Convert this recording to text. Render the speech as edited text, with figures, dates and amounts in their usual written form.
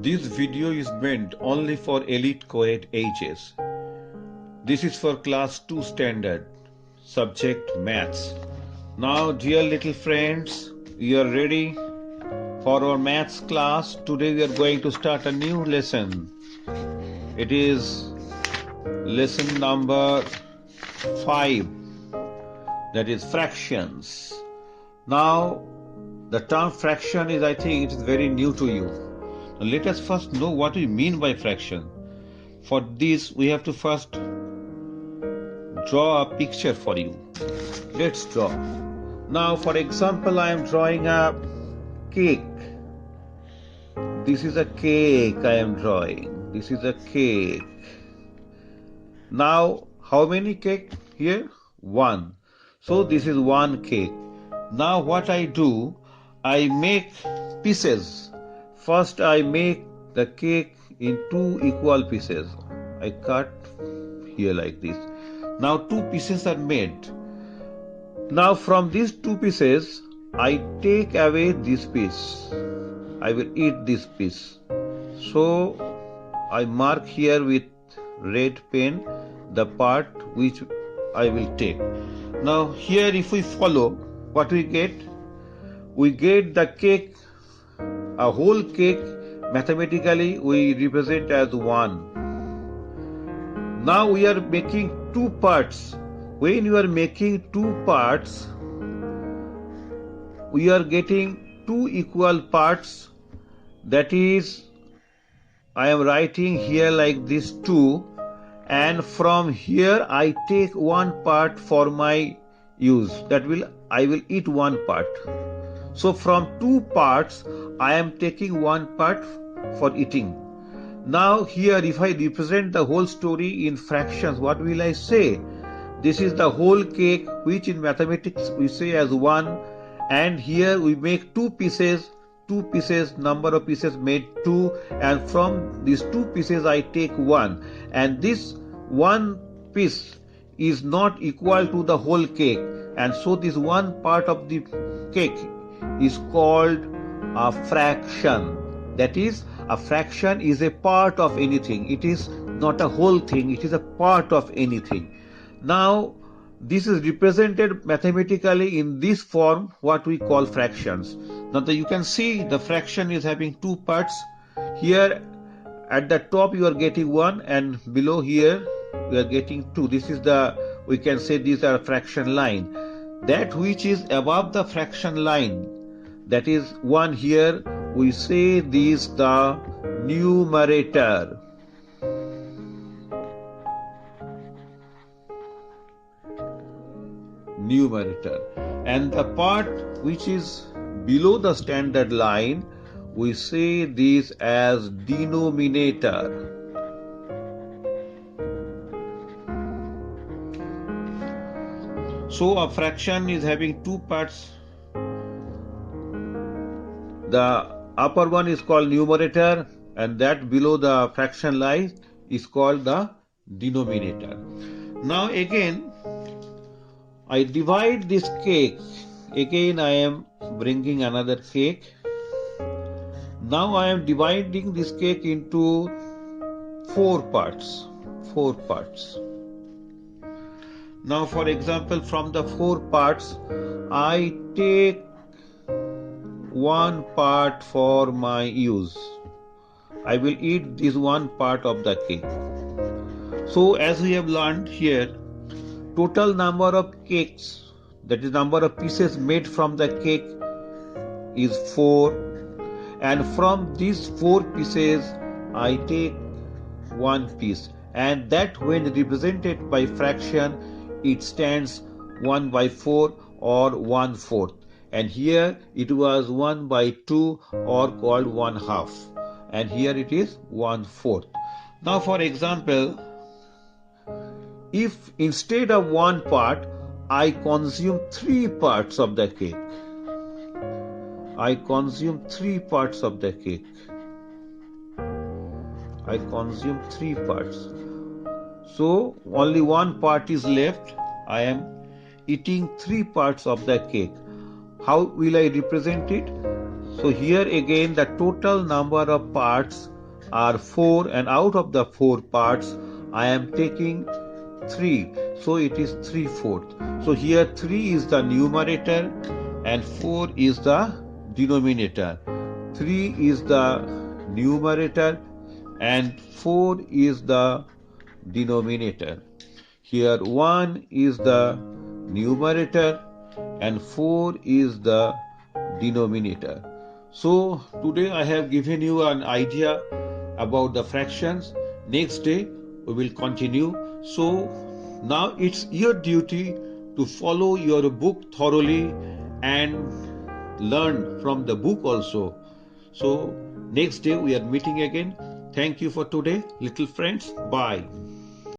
This video is meant only for elite co-ed ages. This is for class 2 standard, subject maths. Now dear little friends, you are ready for our maths class. Today we are going to start a new lesson. It is lesson number 5, that is fractions. Now the term fraction is, I think, it is very new to you. Now, let us first know what we mean by fraction. For this, we have to first draw a picture for you. Let's draw. Now, for example, I am drawing a cake. This is a cake I am drawing. This is a cake. Now, how many cake here? 1. So, this is one cake. Now, what I do, I make pieces. First, I make the cake in 2 equal pieces. I cut here like this. Now 2 pieces are made. Now from these 2 pieces, I take away this piece. I will eat this piece. So I mark here with red pen the part which I will take. Now here if we follow, what we get? We get the cake, a whole cake, mathematically we represent as 1. Now we are making 2 parts. When you are making 2 parts, we are getting 2 equal parts. That is, I am writing here like this 2, and from here I take 1 part for my use. I will eat 1 part. So from 2 parts, I am taking 1 part for eating. Now here if I represent the whole story in fractions, what will I say? This is the whole cake, which in mathematics we say as 1, and here we make 2 pieces, number of pieces made 2, and from these 2 pieces I take 1, and this 1 piece is not equal to the whole cake, and so this 1 part of the cake is called a fraction. That is, a fraction is a part of anything. It is not a whole thing, it is a part of anything. Now, this is represented mathematically in this form, what we call fractions. Now, you can see the fraction is having 2 parts. Here at the top you are getting 1, and below here we are getting 2. This is we can say these are fraction line. That which is above the fraction line, that is 1 here, we say this the numerator. And the part which is below the standard line, we say this as denominator. So a fraction is having 2 parts. The upper one is called numerator, and that below the fraction line is called the denominator. Now again, I divide this cake. Again I am bringing another cake. Now I am dividing this cake into 4 parts. Now for example, from the 4 parts, I take 1 part for my use. I will eat this 1 part of the cake. So as we have learned here, total number of cakes, that is number of pieces made from the cake, is 4, and from these 4 pieces I take 1 piece, and that when represented by fraction, it stands 1/4 or 1/4, and here it was 1/2 or called 1/2, and here it is 1/4. Now for example, if instead of 1 part I consume 3 parts of the cake, so only 1 part is left. I am eating 3 parts of the cake. How will I represent it? So here again the total number of parts are 4, and out of the 4 parts I am taking 3. So it is 3/4. So here 3 is the numerator and 4 is the denominator. 3 is the numerator and 4 is the denominator. Here 1 is the numerator and 4 is the denominator. So today I have given you an idea about the fractions. Next day we will continue. So now it's your duty to follow your book thoroughly and learn from the book also. So next day we are meeting again. Thank you for today, little friends. Bye.